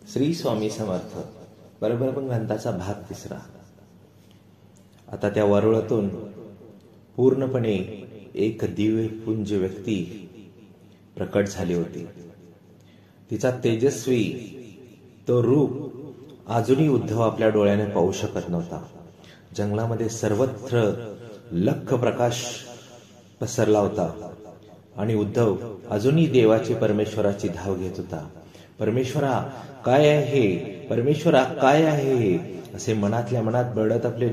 श्री स्वामी समर्थ परब्रह्मग्रंथाचा भाग 3. आता त्या वारुळातून पूर्णपणे एक दिव्य पुंज व्यक्ती प्रकट झाली होती. तिचा तेजस्वी तो रूप अजूनही उद्धव आपल्या डोळ्याने पाहू शकत नव्हता. जंगलामध्ये सर्वत्र लख प्रकाश पसरला होता आणि उद्धव अजूनही देवाची परमेश्वराची धाव घेत होता. परमेश्वरा काय आहे, परमेश्वरा काय आहे, असे मनातल्या मनात बळत आपले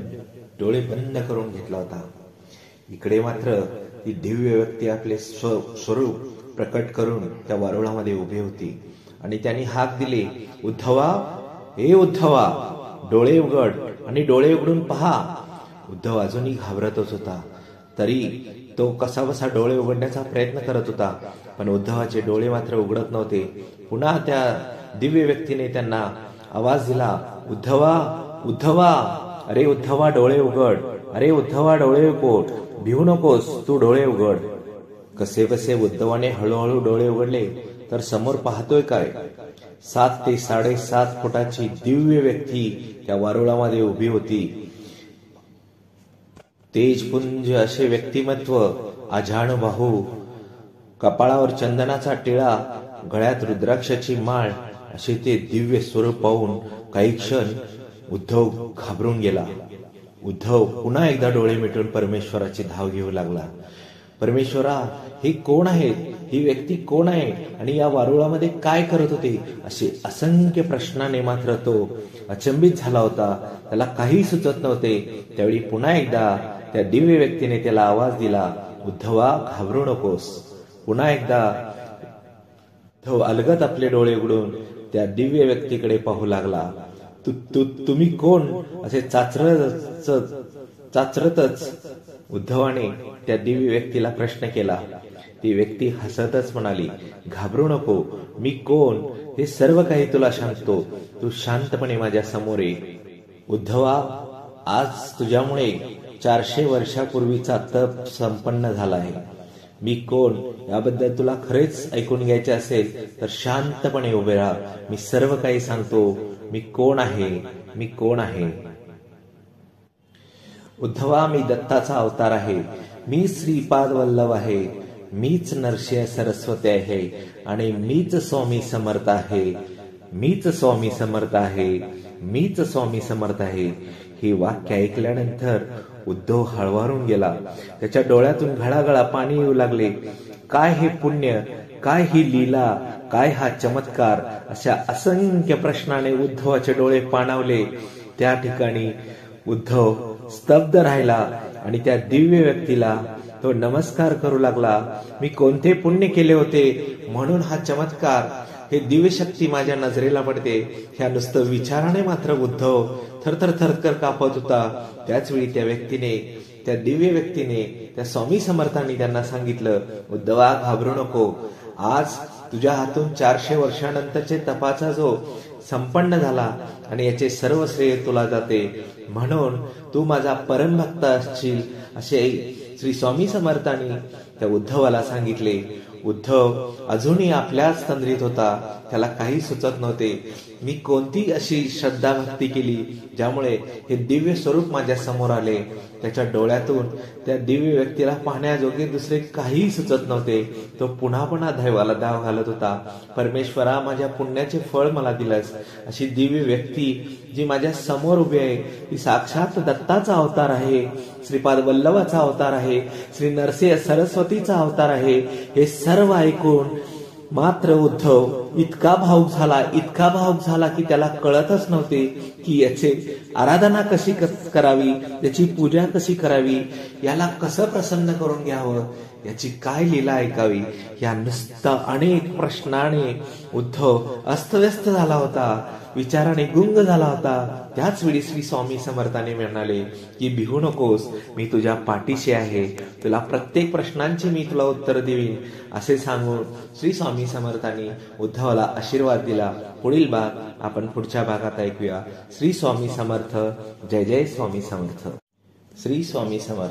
डोळे बंद करून घेतला होता. इकडे मात्र ती दिव्य व्यक्ती आपले स्वरूप प्रकट करून त्या वारुळामध्ये उभी होती आणि त्यांनी हाक दिली, उद्धवा, हे उद्धवा, डोळे उघड आणि डोळे उघडून पहा. उद्धव अजूनही घाबरतच होता, तरी तो कसाबसा डोळे उघडण्याचा प्रयत्न करत होता, पण उद्धवाचे डोळे मात्र उघडत नव्हते. पुन्हा त्या दिव्य व्यक्तीने त्यांना आवाज दिला, उद्धवा, उद्धवा, अरे उद्धवा डोळे उघड, अरे उद्धवा डोळे उघड, भिवू नकोस, तू डोळे उघड. कसे बसे उद्धवाने हळूहळू डोळे उघडले तर समोर पाहतोय काय, 7 ते 7.5 फुटाची दिव्य व्यक्ती त्या वारुळामध्ये उभी होती. तेजपुंज असे व्यक्तिमत्व, आजाणबाहू, कपाळावर चंदनाचा टिळा, गळ्यात रुद्राक्षाची माळ, असे ते दिव्य स्वरूप पाहून काही क्षण उद्धव घाबरून गेला. उद्धव पुन्हा एकदा डोळे मिटून परमेश्वराची धाव घेऊ लागला. परमेश्वरा, हे कोण आहेत, ही व्यक्ती कोण आहे आणि या वारुळामध्ये काय करत होते, असे असंख्य प्रश्नाने मात्र तो अचंबित झाला होता. त्याला काही सुचत नव्हते. त्यावेळी पुन्हा एकदा त्या दिव्य व्यक्तीने त्याला आवाज दिला, उद्धवा, घाबरू नकोस. पुन्हा एकदा तो अलगद आपले डोळे उघडून त्या दिव्य व्यक्तीकडे पाहू लागला. तुम्ही कोण, असे चाचरतच उद्धवाने त्या दिव्य व्यक्तीला प्रश्न केला. ती व्यक्ती हसतच म्हणाली, घाबरू नको, मी कोण हे सर्व काही तुला सांगतो, तू शांतपणे माझ्या समोर ये. उद्धवा, आज तुझ्यामुळे 400 वर्षापूर्वीचा तप संपन्न झाला आहे. मी कोण याबद्दल तुला खरेच ऐकून घ्यायचे असेल तर शांतपणे उभे राहा. मी सर्व काही सांगतो. मी कोण आहे, मी कोण आहे. उद्धवा, मी दत्ताचा अवतार आहे. मी श्रीपाद वल्लभ आहे. मीच नरसिंह सरस्वती आहे आणि मीच स्वामी समर्थ आहे. मीच स्वामी समर्थ आहे. मीच स्वामी समर्थ आहे. हे वाक्य ऐकल्यानंतर उद्धव हळवारून गेला. त्याच्या डोळ्यातून घळाघळा पाणी येऊ लागले. काय हे पुण्य, काय ही लीला, काय हा चमत्कार, अशा असंख्य प्रश्नाने उद्धवाचे डोळे पाणावले. त्या ठिकाणी उद्धव स्तब्ध राहिला आणि त्या दिव्य व्यक्तीला तो नमस्कार करू लागला. मी कोणते पुण्य केले होते म्हणून हा चमत्कार, हे दिव्य शक्ती माझ्या नजरेला पडते, ह्या नुसतं विचाराने मात्र उद्धव थरथर थरथर कापत होता. त्याच वेळी त्या व्यक्तीने, त्या दिव्य व्यक्तीने, त्या स्वामी समर्थांनी त्यांना सांगितलं, उद्धवा, घाबरू नको. आज तुझ्या हातून 400 वर्षानंतरचे तपाचा जो संपन्न झाला आणि याचे सर्व श्रेय तुला जाते, म्हणून तू माझा परमभक्त असशील, असे श्री स्वामी समर्थांनी त्या उद्धवाला सांगितले. उद्धव अजूनही आपल्याच तंद्रीत होता. त्याला काही सुचत नव्हते. मी कोणती अशी श्रद्धा भक्ती केली ज्यामुळे हे दिव्य स्वरूप माझ्या समोर आले. त्याच्या डोळ्यातून त्या दिव्य व्यक्तीला पाहण्याजोगे दुसरे काही सुचत नव्हते. तो पुन्हा पुन्हा दैवाला धाव घालत होता. परमेश्वरा, माझ्या पुण्याचे फळ मला दिलंस. अशी दिव्य व्यक्ती जी माझ्या समोर उभी आहे, ती साक्षात दत्ताचा अवतार आहे, श्रीपाद वल्लभाचा अवतार आहे, श्री नरसिंह सरस्वतीचा अवतार आहे. हे सर्व ऐकून मात्र उद्धव इतका भावुक झाला, इतका भावुक झाला की त्याला कळतच नव्हते की याचे आराधना कशी करावी, याची पूजा कशी करावी, याला कसं प्रसन्न करून घ्यावं, याची काय लीला ऐकावी. या नुसता अनेक प्रश्नाने उद्धव अस्तव्यस्त झाला होता, विचाराने गुंग झाला होता. त्याच वेळी श्री स्वामी समर्थाने म्हणाले की भिवू नकोस, मी तुझ्या पाठीशी आहे, तुला प्रत्येक प्रश्नांची मी तुला उत्तर देईन, असे सांगून श्री स्वामी समर्थांनी उद्धवाला आशीर्वाद दिला. पुढील भाग आपण पुढच्या भागात ऐकूया. श्री स्वामी समर्थ. जय जय स्वामी समर्थ. श्री स्वामी समर्थ.